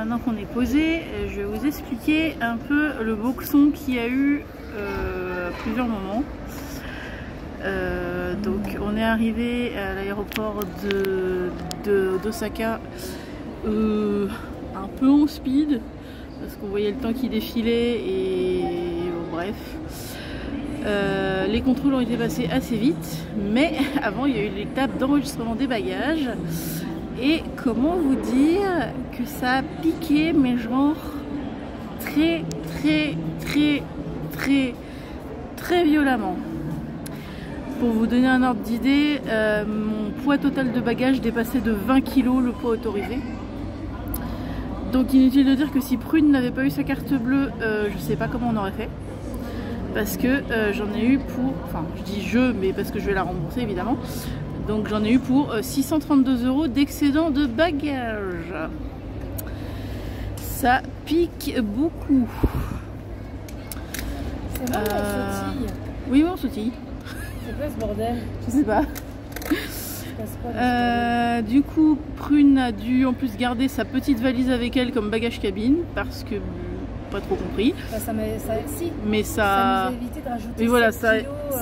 maintenant qu'on est posé, je vais vous expliquer un peu le boxon qu'il y a eu à plusieurs moments. Donc on est arrivé à l'aéroport d'Osaka un peu en speed parce qu'on voyait le temps qui défilait et bon, bref. Les contrôles ont été passés assez vite, mais avant il y a eu l'étape d'enregistrement des bagages. Et comment vous dire que ça a piqué, mais genre très violemment. Pour vous donner un ordre d'idée, mon poids total de bagages dépassait de 20 kg le poids autorisé. Donc inutile de dire que si Prune n'avait pas eu sa carte bleue, je sais pas comment on aurait fait. Parce que j'en ai eu pour, enfin je dis je, mais parce que je vais la rembourser évidemment. Donc j'en ai eu pour 632 € d'excédent de bagages. Ça pique beaucoup. C'est vrai, on sautille. Oui, on sautille. C'est quoi ce bordel? Je sais pas. Du coup, Prune a dû en plus garder sa petite valise avec elle comme bagage cabine parce que pas trop compris. Bah, si. Mais ça nous a évité de rajouter. Mais voilà, ça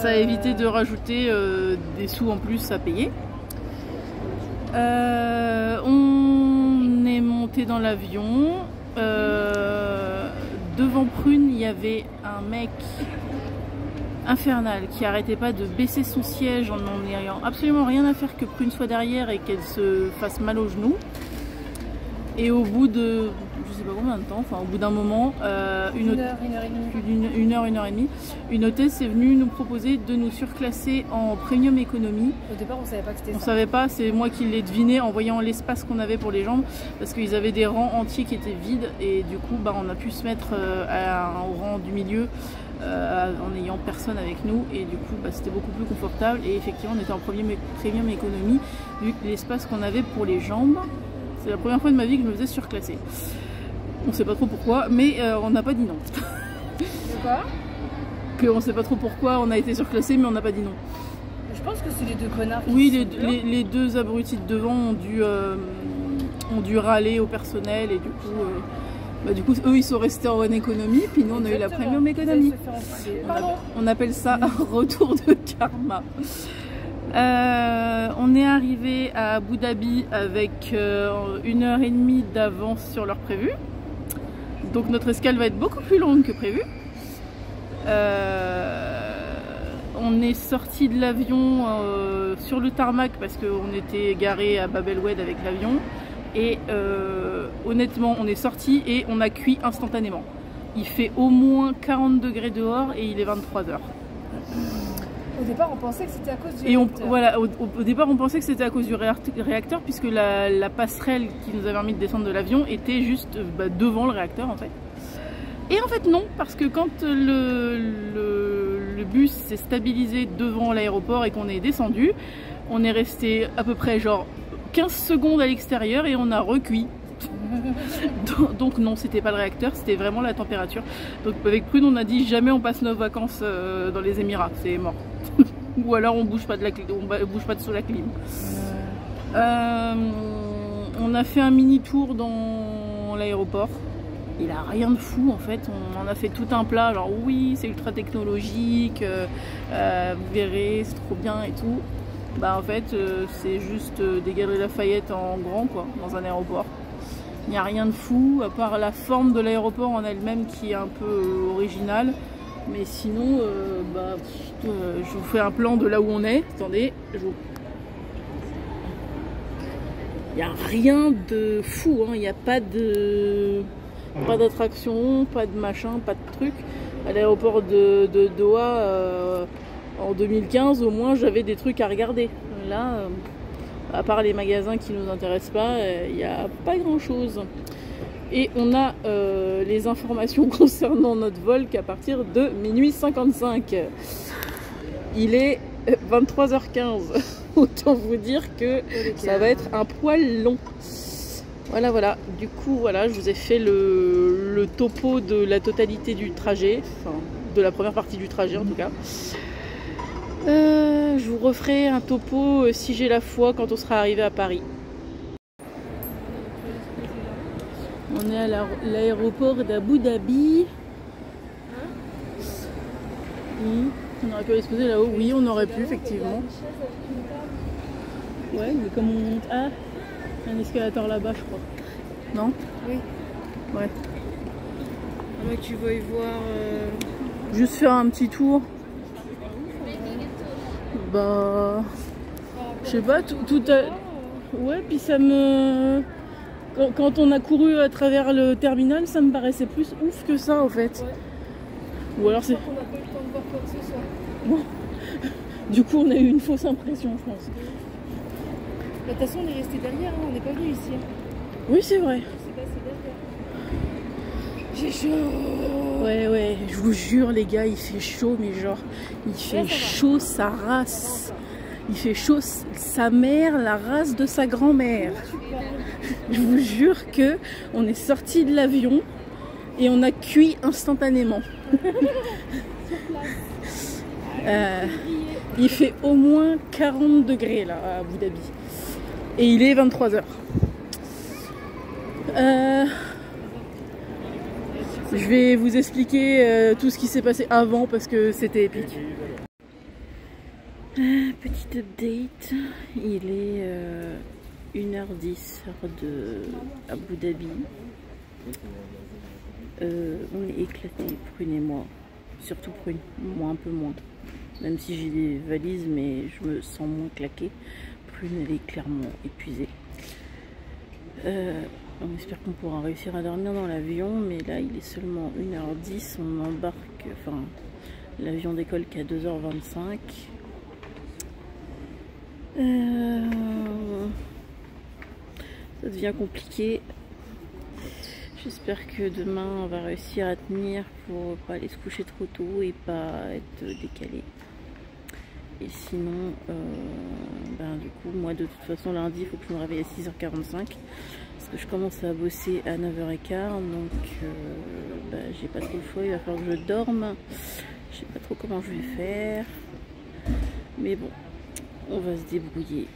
a évité de rajouter des sous en plus à payer. On est monté dans l'avion. Devant Prune, il y avait un mec infernal qui arrêtait pas de baisser son siège en n'ayant absolument rien à faire que Prune soit derrière et qu'elle se fasse mal aux genoux. Et au bout de, je sais pas combien de temps, enfin au bout d'un moment, une heure et demie, une hôtesse est venue nous proposer de nous surclasser en premium économie. Au départ on savait pas que c'était ça. On savait pas, c'est moi qui l'ai deviné en voyant l'espace qu'on avait pour les jambes, parce qu'ils avaient des rangs entiers qui étaient vides et du coup bah, on a pu se mettre au rang du milieu en n'ayant personne avec nous et du coup bah, c'était beaucoup plus confortable et effectivement on était en premium économie vu que l'espace qu'on avait pour les jambes. C'est la première fois de ma vie que je me faisais surclasser. On sait pas trop pourquoi, mais on n'a pas dit non. Quoi? On sait pas trop pourquoi on a été surclassé, mais on n'a pas dit non. Je pense que c'est les deux connards qui oui, les deux abrutis de devant ont dû râler au personnel et du coup, eux ils sont restés en bonne économie, puis nous on a eu la premium économie. On appelle ça un retour de karma. On est arrivé à Abu Dhabi avec 1h30 d'avance sur l'heure prévue. Donc notre escale va être beaucoup plus longue que prévu. On est sorti de l'avion sur le tarmac parce qu'on était garé à Bab el-Oued avec l'avion. Et honnêtement, on est sorti et on a cuit instantanément. Il fait au moins 40 degrés dehors et il est 23 h. Au départ, on pensait que c'était à cause du réacteur. Voilà, au départ, on pensait que c'était à cause du réacteur, puisque la passerelle qui nous avait permis de descendre de l'avion était juste devant le réacteur, en fait. Et en fait, non, parce que quand le bus s'est stabilisé devant l'aéroport et qu'on est descendu, on est resté à peu près genre 15 secondes à l'extérieur et on a recuit. Donc non, c'était pas le réacteur, c'était vraiment la température. Donc avec Prune, on a dit jamais on passe nos vacances dans les Émirats, c'est mort. Ou alors on bouge pas bouge pas de sous la clim. On a fait un mini tour dans l'aéroport. Il a rien de fou en fait. On en a fait tout un plat. Genre oui, c'est ultra technologique. Vous verrez, c'est trop bien et tout. Bah en fait, c'est juste des Galeries Lafayette en grand quoi, dans un aéroport. Il n'y a rien de fou, à part la forme de l'aéroport en elle-même qui est un peu originale. Mais sinon, je vous fais un plan de là où on est. Attendez, il n'y a rien de fou, hein. Il n'y a pas d'attraction, pas de machin, pas de truc. À l'aéroport de Doha, en 2015, au moins, j'avais des trucs à regarder. Là... à part les magasins qui ne nous intéressent pas, il n'y a pas grand chose. Et on a les informations concernant notre vol qu'à partir de minuit 55. Il est 23h15. Autant vous dire que ça va être un poil long. Voilà. Du coup, voilà, je vous ai fait le topo de la totalité du trajet. Enfin, de la première partie du trajet en tout cas. Je vous referai un topo si j'ai la foi quand on sera arrivé à Paris. On On est à l'aéroport d'Abu Dhabi. On aurait pu aller se poser là-haut. Oui, on aurait pu, effectivement. Ouais, mais comme on monte... Ah, un escalator là-bas, je crois. Non? Oui. Ouais. Moi, tu vas y voir... Juste faire un petit tour. Bah... Je sais pas, tout à... Ouais, puis ça me... Quand on a couru à travers le terminal, ça me paraissait plus ouf que ça, en fait. Ouais. Ou alors c'est... On n'a pas eu le temps de voir quoi que ce soit. Bon. Du coup, on a eu une fausse impression, je pense. De toute façon, on est resté derrière, hein. On n'est pas venu ici. Oui, c'est vrai. C'est passé derrière. J'ai chaud. Ouais, je vous jure, les gars, il fait chaud, mais genre, il fait chaud sa race. Il fait chaud sa mère, la race de sa grand-mère. Je vous jure que on est sorti de l'avion et on a cuit instantanément. Il fait au moins 40 degrés là à Abu Dhabi. Et il est 23h. Je vais vous expliquer tout ce qui s'est passé avant parce que c'était épique. Petite update, il est 1h10 heure de Abu Dhabi. On est éclatés, Prune et moi. Surtout Prune, moi un peu moins. Même si j'ai des valises, mais je me sens moins claquée. Prune, elle est clairement épuisée. On espère qu'on pourra réussir à dormir dans l'avion, mais là il est seulement 1h10. On embarque, enfin, l'avion décolle qu'à 2h25. Ça devient compliqué. J'espère que demain on va réussir à tenir pour pas aller se coucher trop tôt et pas être décalé. Et sinon, du coup, moi de toute façon lundi il faut que je me réveille à 6h45 parce que je commence à bosser à 9h15, donc j'ai pas trop le choix, il va falloir que je dorme. Je sais pas trop comment je vais faire, mais bon, on va se débrouiller.